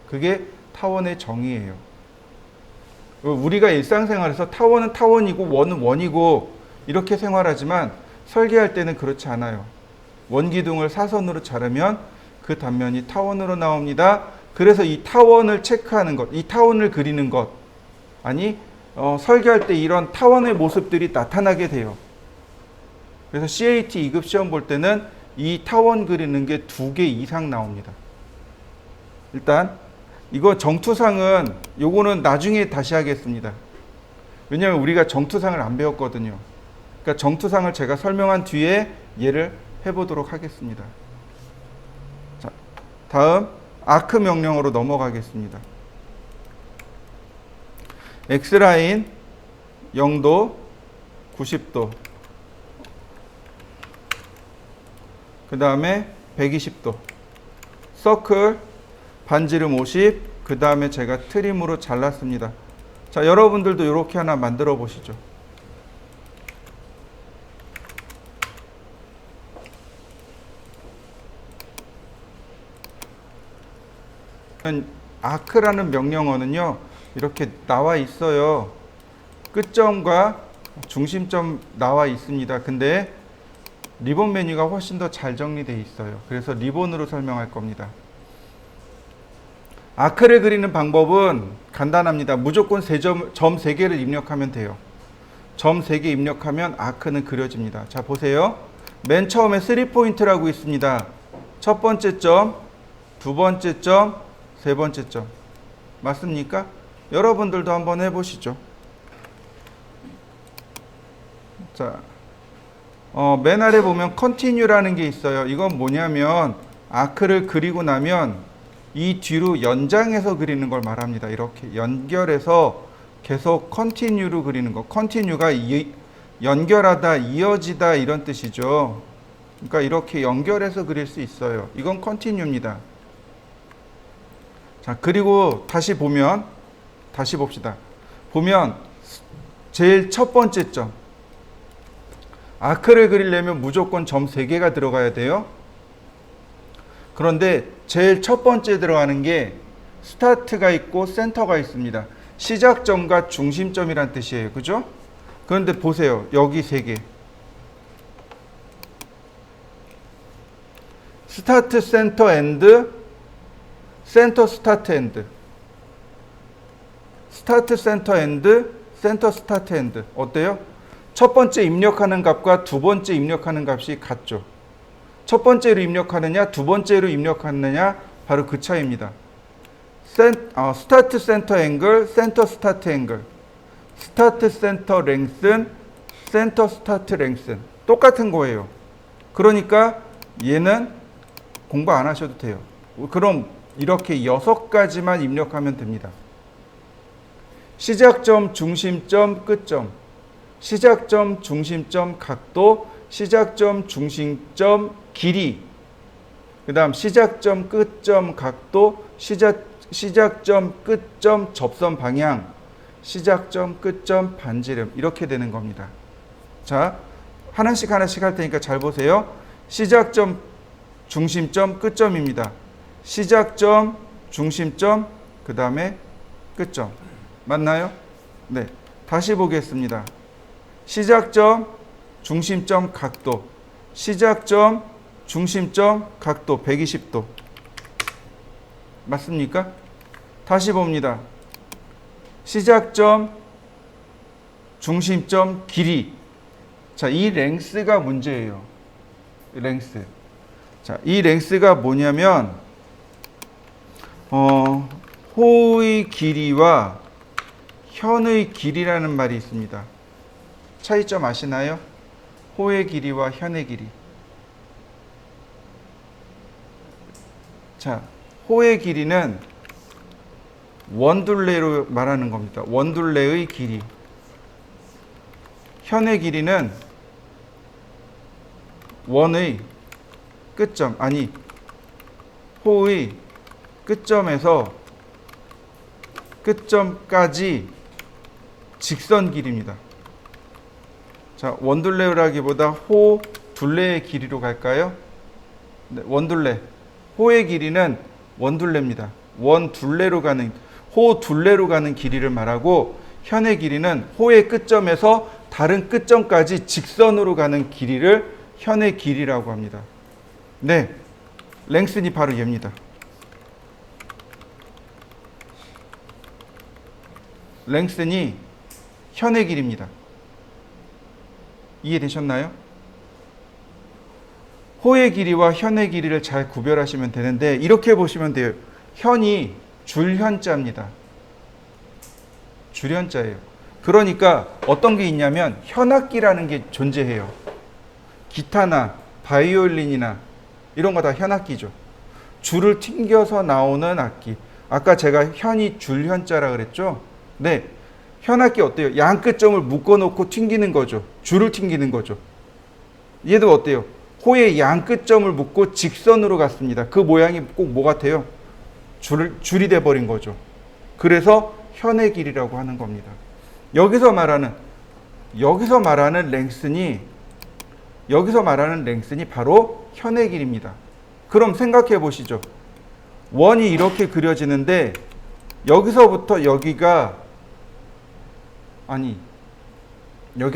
A: 그게 타원의 정의예요. 우리가 일상생활에서 타원은 타원이고 원은 원이고 이렇게 생활하지만 설계할 때는 그렇지 않아요. 원기둥을 사선으로 자르면 그 단면이 타원으로 나옵니다. 그래서 이 타원을 체크하는 것, 이 타원을 그리는 것, 설계할 때 이런 타원의 모습들이 나타나게 돼요. 그래서 CAT 2급 시험 볼 때는 이 타원 그리는 게 2개 이상 나옵니다. 일단 이거 정투상은 요거는 나중에 다시 하겠습니다. 왜냐하면 우리가 정투상을 안 배웠거든요. 그러니까 정투상을 제가 설명한 뒤에 얘를 해보도록 하겠습니다. 자, 다음 아크 명령어로 넘어가겠습니다. X라인 0도, 90도, 그 다음에 120도, 서클, 반지름 50, 그 다음에 제가 트림으로 잘랐습니다. 자, 여러분들도 이렇게 하나 만들어 보시죠. 아크라는 명령어는요, 이렇게 나와 있어요. 끝점과 중심점 나와 있습니다. 근데 리본 메뉴가 훨씬 더 잘 정리되어 있어요. 그래서 리본으로 설명할 겁니다. 아크를 그리는 방법은 간단합니다. 무조건 점 3개를 입력하면 돼요. 점 3개 입력하면 아크는 그려집니다. 자, 보세요. 맨 처음에 3포인트라고 있습니다. 첫 번째 점, 두 번째 점, 세 번째 점. 맞습니까? 여러분들도 한번 해보시죠. 자, 맨 아래 보면 continue라는 게 있어요. 이건 뭐냐면 아크를 그리고 나면 이 뒤로 연장해서 그리는 걸 말합니다. 이렇게 연결해서 계속 continue로 그리는 거. continue가 연결하다, 이어지다 이런 뜻이죠. 그러니까 이렇게 연결해서 그릴 수 있어요. 이건 continue입니다. 자, 그리고 다시 봅시다. 보면 제일 첫 번째 점, 아크를 그리려면 무조건 점 3개가 들어가야 돼요. 그런데 제일 첫 번째 들어가는 게 스타트가 있고 센터가 있습니다. 시작점과 중심점이란 뜻이에요. 그죠? 그런데 보세요. 여기 3개. 스타트, 센터, 엔드, 센터, 스타트, 엔드. 스타트, 센터, 엔드, 센터, 스타트, 엔드. 어때요? 첫 번째 입력하는 값과 두 번째 입력하는 값이 같죠. 첫 번째로 입력하느냐, 두 번째로 입력하느냐, 바로 그 차이입니다. 스타트 센터 앵글, 센터 스타트 앵글. 스타트 센터 랭슨, 센터 스타트 랭슨. 똑같은 거예요. 그러니까 얘는 공부 안 하셔도 돼요. 그럼 이렇게 6가지만 입력하면 됩니다. 시작점, 중심점, 끝점. 시작점, 중심점, 각도, 시작점, 중심점, 길이. 그 다음 시작점, 끝점, 각도, 시작점, 끝점, 접선 방향, 시작점, 끝점, 반지름. 이렇게 되는 겁니다. 자, 하나씩 할 테니까 잘 보세요. 시작점, 중심점, 끝점입니다. 시작점, 중심점, 그 다음에 끝점. 맞나요? 네. 다시 보겠습니다. 시작점, 중심점, 각도. 시작점, 중심점, 각도 120도. 맞습니까? 다시 봅니다. 시작점, 중심점, 길이. 자, 이 랭스가 문제예요. 랭스. 자, 이 랭스가 뭐냐면 호의 길이와 현의 길이라는 말이 있습니다. 차이점 아시나요? 호의 길이와 현의 길이. 자, 호의 길이는 원둘레로 말하는 겁니다. 원둘레의 길이. 현의 길이는 원의 끝점, 아니 호의 끝점에서 끝점까지 직선 길이입니다. 자, 원둘레라기보다 호 둘레의 길이로 갈까요? 네, 원둘레. 호의 길이는 원둘레입니다. 원둘레로 가는, 호 둘레로 가는 길이를 말하고, 현의 길이는 호의 끝점에서 다른 끝점까지 직선으로 가는 길이를 현의 길이라고 합니다. 네, 랭슨이 바로 얘입니다. 랭슨이 현의 길이입니다. 이해되셨나요? 호의 길이와 현의 길이를 잘 구별하시면 되는데, 이렇게 보시면 돼요. 현이 줄현자입니다. 줄현자예요. 그러니까 어떤 게 있냐면 현악기라는 게 존재해요. 기타나 바이올린이나 이런 거 다 현악기죠. 줄을 튕겨서 나오는 악기. 아까 제가 현이 줄현자라 그랬죠? 네. 현악기 어때요? 양끝점을 묶어놓고 튕기는 거죠. 줄을 튕기는 거죠. 얘도 어때요? 호의 양끝점을 묶고 직선으로 갔습니다. 그 모양이 꼭 뭐 같아요? 줄이 돼버린 거죠. 그래서 현의 길이라고 하는 겁니다. 여기서 말하는 랭슨이 바로 현의 길이입니다. 그럼 생각해 보시죠. 원이 이렇게 그려지는데 여기서부터 여기가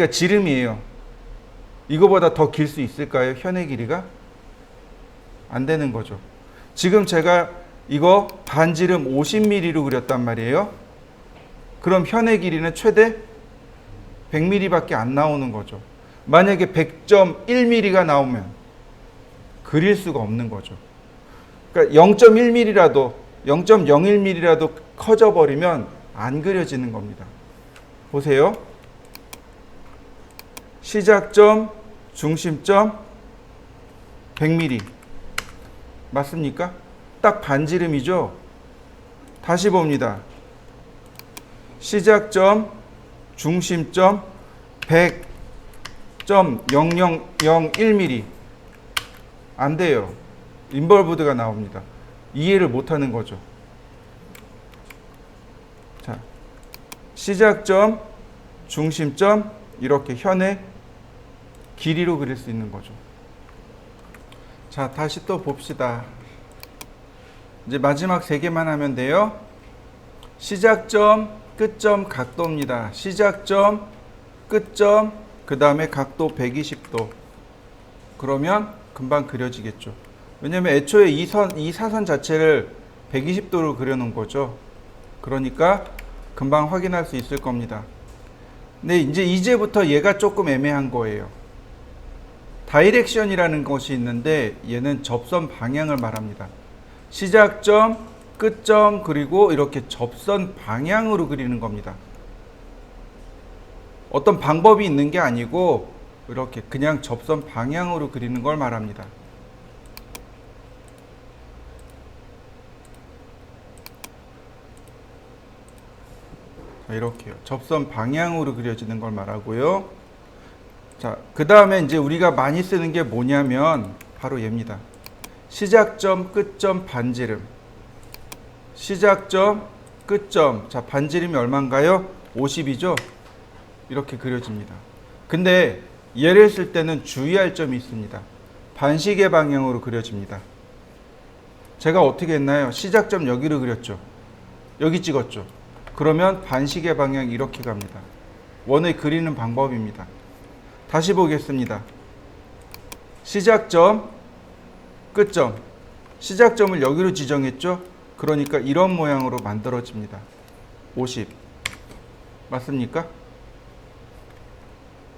A: 지름이에요. 이거보다 더 길 수 있을까요? 현의 길이가? 안 되는 거죠. 지금 제가 이거 반지름 50mm로 그렸단 말이에요. 그럼 현의 길이는 최대 100mm밖에 안 나오는 거죠. 만약에 100.1mm가 나오면 그릴 수가 없는 거죠. 그러니까 0.1mm라도 0.01mm라도 커져 버리면 안 그려지는 겁니다. 보세요. 시작점, 중심점 100mm. 맞습니까? 딱 반지름이죠. 다시 봅니다. 시작점, 중심점 100.0001mm. 안 돼요. 인벌브드가 나옵니다. 이해를 못하는 거죠. 자, 시작점, 중심점 이렇게 현의 길이로 그릴 수 있는 거죠. 자, 다시 또 봅시다. 이제 마지막 3개만 하면 돼요. 시작점, 끝점, 각도입니다. 시작점, 끝점, 그 다음에 각도 120도. 그러면 금방 그려지겠죠. 왜냐면 애초에 이 사선 자체를 120도로 그려놓은 거죠. 그러니까 금방 확인할 수 있을 겁니다. 근데 이제부터 얘가 조금 애매한 거예요. 다이렉션이라는 것이 있는데 얘는 접선 방향을 말합니다. 시작점, 끝점, 그리고 이렇게 접선 방향으로 그리는 겁니다. 어떤 방법이 있는 게 아니고 이렇게 그냥 접선 방향으로 그리는 걸 말합니다. 자, 이렇게요. 접선 방향으로 그려지는 걸 말하고요. 자, 그 다음에 이제 우리가 많이 쓰는 게 뭐냐면 바로 얘입니다. 시작점, 끝점, 반지름. 시작점, 끝점. 자, 반지름이 얼마인가요? 50이죠? 이렇게 그려집니다. 근데 얘를 쓸 때는 주의할 점이 있습니다. 반시계 방향으로 그려집니다. 제가 어떻게 했나요? 시작점 여기로 그렸죠. 여기 찍었죠. 그러면 반시계 방향 이렇게 갑니다. 원을 그리는 방법입니다. 다시 보겠습니다. 시작점, 끝점. 시작점을 여기로 지정했죠. 그러니까 이런 모양으로 만들어집니다. 50. 맞습니까?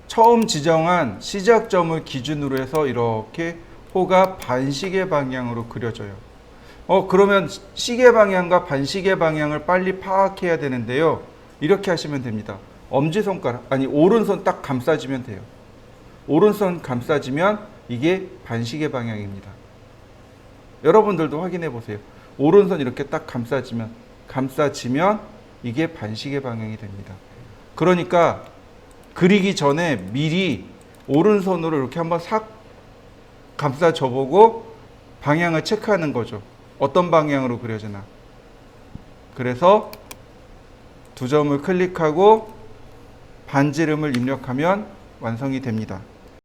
A: 처음 지정한 시작점을 기준으로 해서 이렇게 호가 반시계 방향으로 그려져요. 그러면 시계 방향과 반시계 방향을 빨리 파악해야 되는데요. 이렇게 하시면 됩니다. 엄지손가락, 아니 오른손 딱 감싸지면 돼요. 오른손 감싸지면 이게 반시계 방향입니다. 여러분들도 확인해 보세요. 오른손 이렇게 딱 감싸지면 이게 반시계 방향이 됩니다. 그러니까 그리기 전에 미리 오른손으로 이렇게 한번 싹 감싸 줘보고 방향을 체크하는 거죠. 어떤 방향으로 그려지나. 그래서 두 점을 클릭하고 반지름을 입력하면 완성이 됩니다.